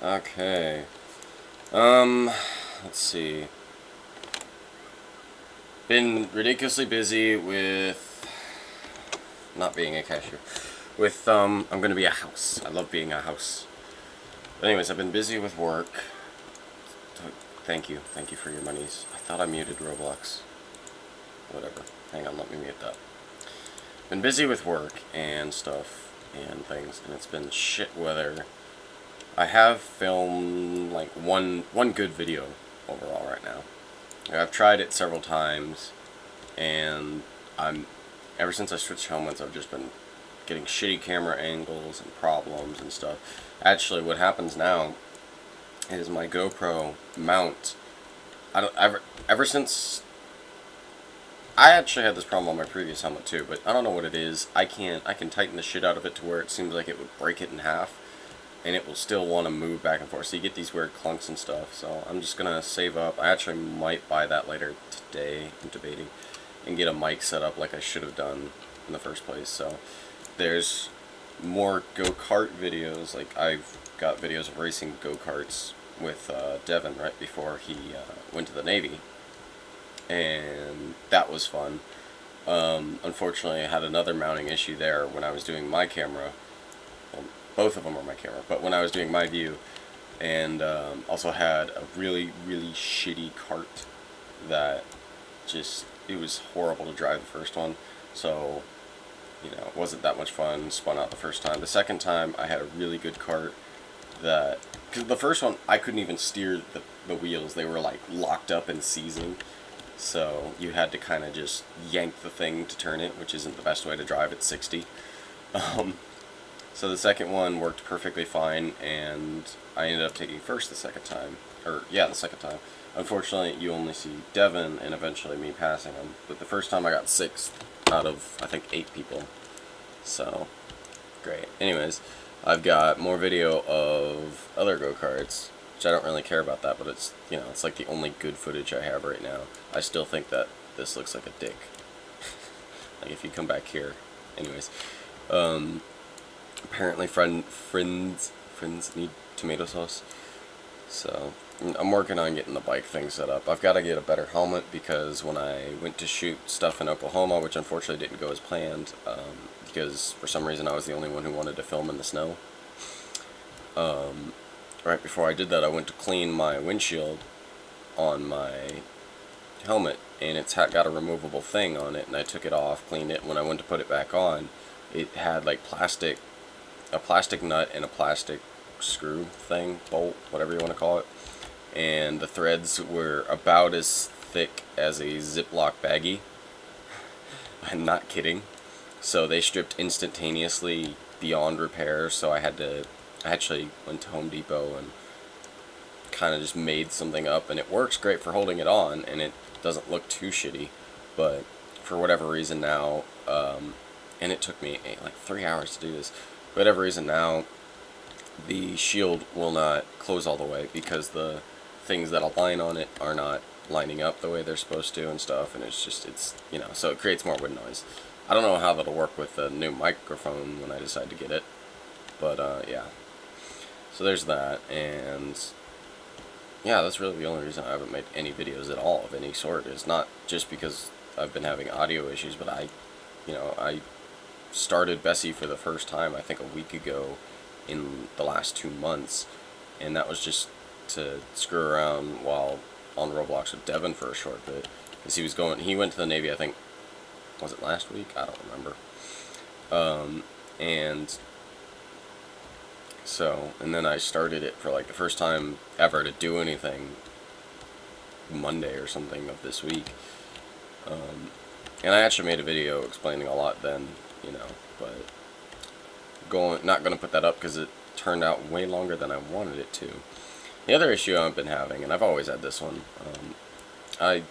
Okay. Let's see. Been ridiculously busy with not being a cashier. With I'm gonna be a house. I love being a house. But anyways, I've been busy with work. Thank you for your monies. I thought I muted Roblox. Whatever. Hang on, let me mute that. Been busy with work and stuff and things, and it's been shit weather. I have filmed like one good video overall right now. I've tried it several times, and I'm ever since I switched helmets, I've just been getting shitty camera angles and problems and stuff. Actually, what happens now is my GoPro mount. I don't ever since I actually had this problem on my previous helmet too, but I don't know what it is. I can tighten the shit out of it to where it seems like it would break it in half, and it will still want to move back and forth. So you get these weird clunks and stuff. So I'm just gonna save up. I actually might buy that later today. I'm debating, and get a mic set up like I should have done in the first place. So there's more go-kart videos. Like I've got videos of racing go-karts with Devin right before he went to the Navy, and that was fun. Unfortunately, I had another mounting issue there when I was doing my camera. Well, both of them are my camera, but when I was doing my view, and also had a really shitty cart that just, it was horrible to drive the first one. So, it wasn't that much fun, spun out the first time. The second time, I had a really good cart that, because the first one, I couldn't even steer the wheels. They were like locked up in season. So you had to kind of just yank the thing to turn it, which isn't the best way to drive at 60. Um, so the second one worked perfectly fine, and I ended up taking first the second time. Or, yeah, the second time. Unfortunately, you only see Devin and eventually me passing him. But the first time I got sixth out of, I think, 8 people. So, great. Anyways, I've got more video of other go-karts, which I don't really care about that, but it's, it's like the only good footage I have right now. I still think that this looks like a dick. Like if you come back here. Anyways, apparently friends need tomato sauce. So I'm working on getting the bike thing set up. I've got to get a better helmet because when I went to shoot stuff in Oklahoma, which unfortunately didn't go as planned, because for some reason I was the only one who wanted to film in the snow. Right before I did that, I went to clean my windshield on my helmet, and it's got a removable thing on it, and I took it off, cleaned it, and when I went to put it back on, it had like a plastic nut and a plastic screw thing, bolt, whatever you want to call it, and the threads were about as thick as a Ziploc baggie. I'm not kidding. So they stripped instantaneously beyond repair, so I actually went to Home Depot and kind of just made something up, and it works great for holding it on, and it doesn't look too shitty, but for whatever reason now, and it took me like 3 hours to do this, for whatever reason now, the shield will not close all the way because the things that align on it are not lining up the way they're supposed to and stuff, and so it creates more wind noise. I don't know how that'll work with the new microphone when I decide to get it, but yeah. So there's that, and yeah, that's really the only reason I haven't made any videos at all of any sort. Is not just because I've been having audio issues, but I started Bessie for the first time, I think a week ago in the last 2 months, and that was just to screw around while on Roblox with Devin for a short bit, because he went to the Navy, I think, was it last week? I don't remember. And so, and then I started it for like the first time ever to do anything Monday or something of this week. And I actually made a video explaining a lot then, but not going to put that up because it turned out way longer than I wanted it to. The other issue I've been having, and I've always had this one, I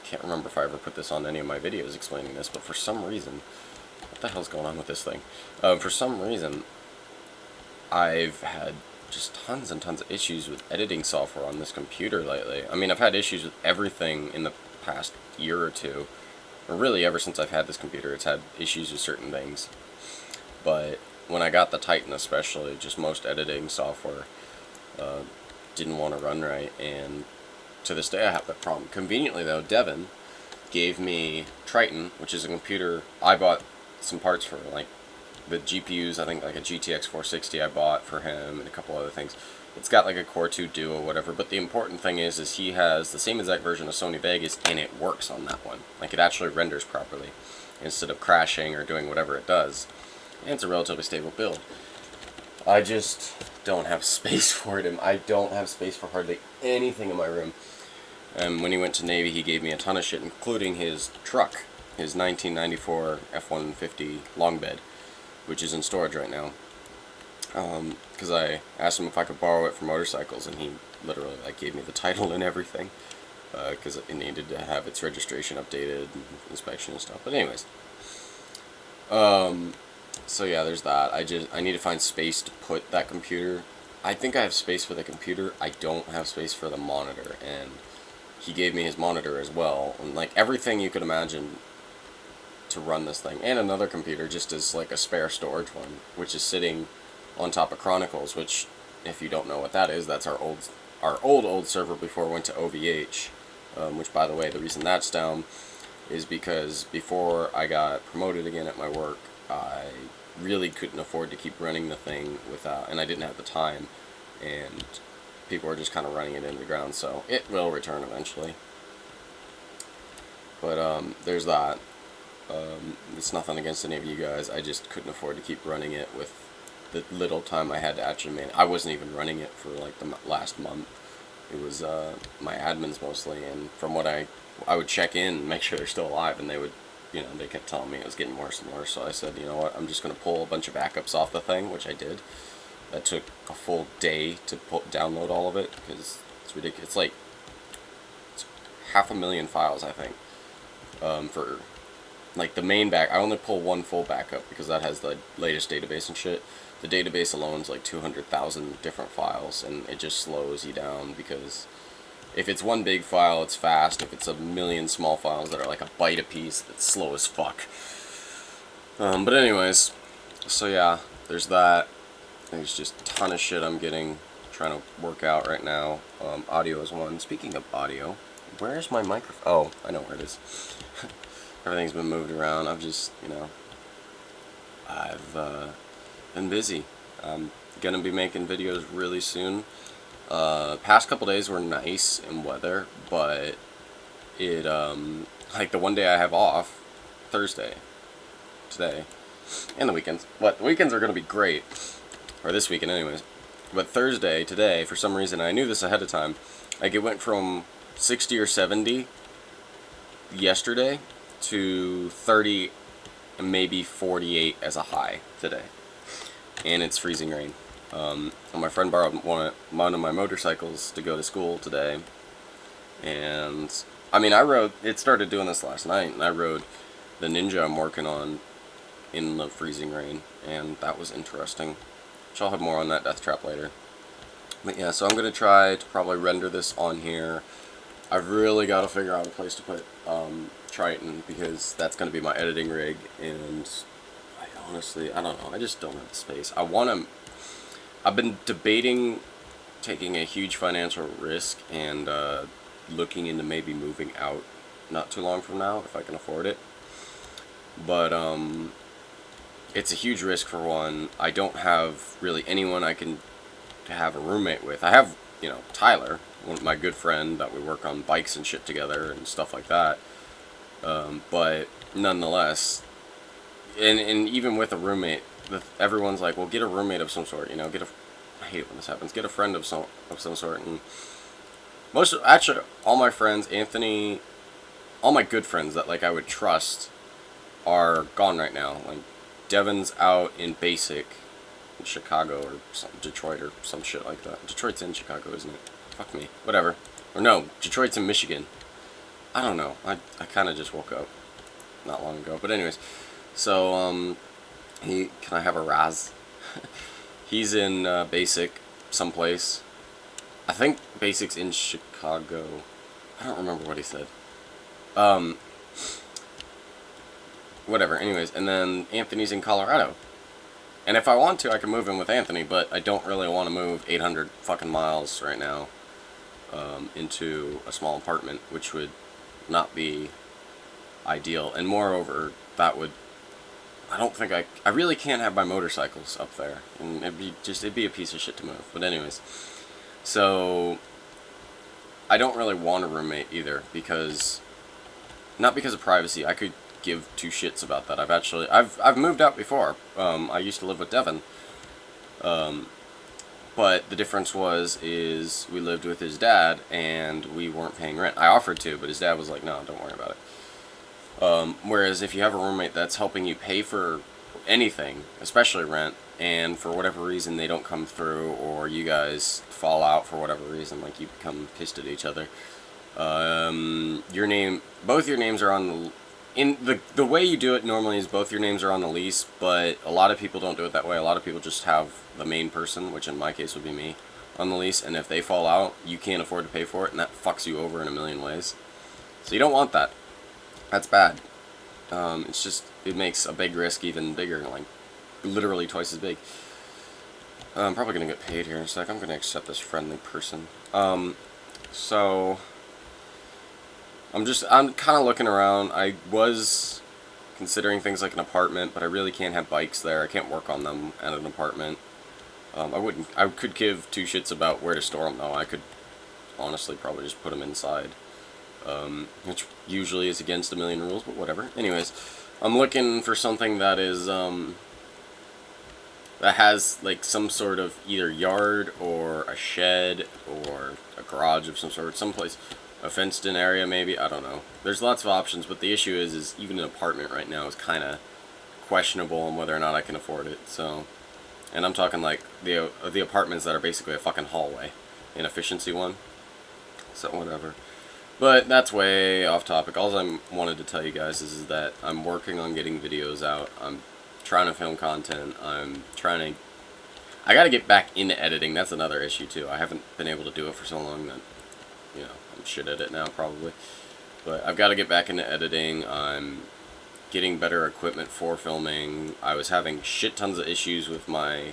can't remember if I ever put this on any of my videos explaining this, but for some reason, what the hell's going on with this thing? For some reason, I've had just tons and tons of issues with editing software on this computer lately. I mean, I've had issues with everything in the past year or two, or really ever since I've had this computer, it's had issues with certain things. But when I got the Titan especially, just most editing software, didn't want to run right, and to this day I have that problem. Conveniently though, Devin gave me Triton, which is a computer I bought some parts for, like the GPUs, I think like a GTX 460 I bought for him and a couple other things. It's got like a Core 2 Duo, whatever, but the important thing is he has the same exact version of Sony Vegas, and it works on that one. Like, it actually renders properly, instead of crashing or doing whatever it does. And it's a relatively stable build. I just don't have space for it, and I don't have space for hardly anything in my room. And when he went to Navy, he gave me a ton of shit, including his truck, his 1994 F-150 long bed, which is in storage right now. Because I asked him if I could borrow it for motorcycles, and he literally like gave me the title and everything, because it needed to have its registration updated, and inspection and stuff. But anyways, so yeah, there's that. I need to find space to put that computer. I think I have space for the computer. I don't have space for the monitor, and he gave me his monitor as well, and like everything you could imagine to run this thing, and another computer just as like a spare storage one, which is sitting on top of Chronicles, which, if you don't know what that is, that's our old server before it went to OVH, which, by the way, the reason that's down is because before I got promoted again at my work, I really couldn't afford to keep running the thing without, and I didn't have the time, and people were just kind of running it into the ground, so it will return eventually. But there's that. It's nothing against any of you guys, I just couldn't afford to keep running it with the little time I had to actually manage. I wasn't even running it for like the last month. It was my admins mostly, and from what I would check in and make sure they're still alive, and they would, they kept telling me it was getting worse and worse, so I said, you know what, I'm just going to pull a bunch of backups off the thing, which I did. That took a full day to download all of it, because it's ridiculous. It's like it's 500,000 files, I think, for like the main back. I only pull one full backup because that has the latest database and shit. The database alone is like 200,000 different files, and it just slows you down, because if it's one big file, it's fast. If it's a million small files that are like a byte a piece, it's slow as fuck. But anyways, so yeah, there's that. There's just a ton of shit I'm trying to work out right now. Audio is one. Speaking of audio, where's my microphone? Oh, I know where it is. Everything's been moved around. I've just, I've been busy. I'm gonna be making videos really soon. Past couple days were nice in weather, but it, like the one day I have off, Thursday, today, and the weekends. But the weekends are gonna be great, or this weekend anyways. But Thursday, today, for some reason, I knew this ahead of time, like it went from 60 or 70 yesterday to 30 and maybe 48 as a high today. And it's freezing rain. And my friend borrowed one of my motorcycles to go to school today. And, I mean, it started doing this last night, and I rode the Ninja I'm working on in the freezing rain, and that was interesting. Which I'll have more on that death trap later. But yeah, so I'm going to try to probably render this on here. I've really got to figure out a place to put Triton, because that's going to be my editing rig, and honestly, I don't know, I just don't have the space. I've been debating taking a huge financial risk and looking into maybe moving out not too long from now, if I can afford it. But it's a huge risk for one. I don't have really anyone I can have a roommate with. I have, Tyler, my good friend that we work on bikes and shit together and stuff like that. But nonetheless, and even with a roommate, everyone's like, well, get a roommate of some sort, I hate it when this happens, get a friend of some sort, and actually, all my friends, Anthony, all my good friends that, like, I would trust are gone right now. Like, Devin's out in Basic, in Chicago, or Detroit, or some shit like that. Detroit's in Chicago, isn't it? Fuck me. Whatever. Or no, Detroit's in Michigan. I don't know. I kind of just woke up not long ago. But anyways, so, can I have a Raz? He's in Basic someplace. I think Basic's in Chicago. I don't remember what he said. Whatever, anyways. And then Anthony's in Colorado. And if I want to, I can move in with Anthony, but I don't really want to move 800 fucking miles right now into a small apartment, which would not be ideal. And moreover, that would... I don't think I really can't have my motorcycles up there. And it'd be a piece of shit to move. But anyways, so I don't really want a roommate either, because... Not because of privacy. I could give two shits about that. I've moved out before. I used to live with Devin. But the difference is we lived with his dad and we weren't paying rent. I offered to, but his dad was like, no, don't worry about it. Whereas if you have a roommate that's helping you pay for anything, especially rent, and for whatever reason they don't come through, or you guys fall out for whatever reason, like you become pissed at each other, both your names are on the way you do it normally is both your names are on the lease, but a lot of people don't do it that way. A lot of people just have the main person, which in my case would be me, on the lease, and if they fall out, you can't afford to pay for it, and that fucks you over in a million ways. So you don't want that. That's bad. It's just, it makes a big risk even bigger, like literally twice as big. I'm probably gonna get paid here in a sec. I'm gonna accept this friendly person. So I'm kind of looking around. I was considering things like an apartment, but I really can't have bikes there. I can't work on them at an apartment. I could give two shits about where to store them though. I could honestly probably just put them inside. Which usually is against a million rules, but whatever. Anyways, I'm looking for something that is, that has like some sort of either yard or a shed or a garage of some sort, someplace. A fenced-in area, maybe? I don't know. There's lots of options, but the issue is even an apartment right now is kind of questionable on whether or not I can afford it. So, and I'm talking like the apartments that are basically a fucking hallway, an efficiency one. So whatever. But that's way off topic. All I wanted to tell you guys is that I'm working on getting videos out. I'm trying to film content. I gotta get back into editing. That's another issue too. I haven't been able to do it for so long that, you know, I'm shit at it now probably. But I've got to get back into editing. I'm getting better equipment for filming. I was having shit tons of issues with my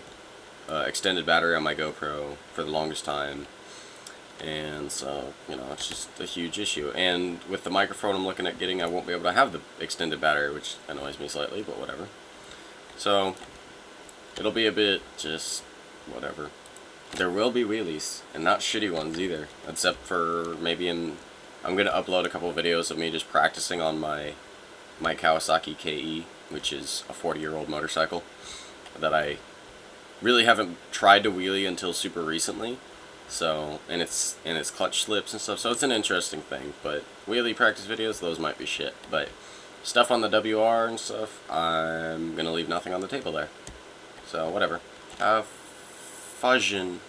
extended battery on my GoPro for the longest time. And so, you know, it's just a huge issue. And with the microphone I'm looking at getting, I won't be able to have the extended battery, which annoys me slightly, but whatever. So, it'll be a bit just whatever. There will be wheelies, and not shitty ones either, except for maybe I'm going to upload a couple of videos of me just practicing on my Kawasaki KE, which is a 40-year-old motorcycle that I really haven't tried to wheelie until super recently. So, and it's clutch slips and stuff, so it's an interesting thing. But wheelie practice videos, those might be shit. But stuff on the WR and stuff, I'm going to leave nothing on the table there. So, whatever. Have fun.